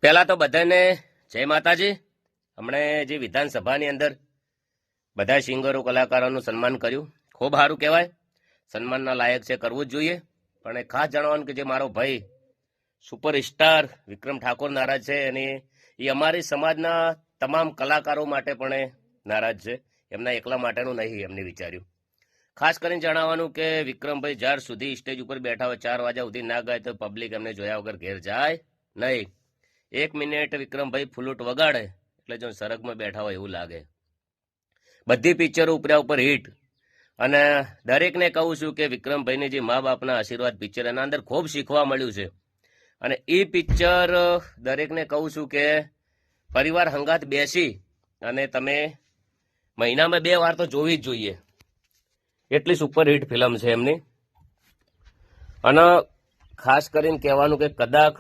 પહેલા તો બધાને જય માતાજી. હમણે જે વિધાનસભાની અંદર બધા સિંગરો કલાકારોનું સન્માન કર્યું, ખૂબ સારું કહેવાય. સન્માનના લાયક છે, કરવું જ જોઈએ. પણ એ ખાસ જણાવવાનું કે જે મારો ભાઈ સુપરસ્ટાર વિક્રમ ઠાકોર નારાજ છે, અને એ અમારી સમાજના તમામ કલાકારો માટે પણ એ નારાજ છે. એમના એકલા માટેનું નહીં એમને વિચાર્યું. ખાસ કરીને જણાવવાનું કે વિક્રમભાઈ જ્યાર સુધી સ્ટેજ ઉપર બેઠા હોય 4 વાગ્યા સુધી ના ગાય તો પબ્લિક એમને જોયા વગર ઘેર જાય નહીં. 1 મિનિટ વિક્રમભાઈ ફ્લૂટ વગાડે એટલે જો સરગમાં બેઠા હોય એવું લાગે. બધી પિક્ચરો ઉપર્યા ઉપર હિટ. અને દરેકને કહું છું કે વિક્રમભાઈને જે મા બાપના આશીર્વાદ પિક્ચર એના અંદર ખૂબ શીખવા મળ્યું છે. અને એ પિક્ચર દરેકને કહું છું કે પરિવાર હંગાત બેસી અને તમે મહિનામાં 2 વાર તો જોવી જ જોઈએ. એટલી સુપરહિટ ફિલ્મ છે એમની. અને ખાસ કરીને કહેવાનું કે કદાચ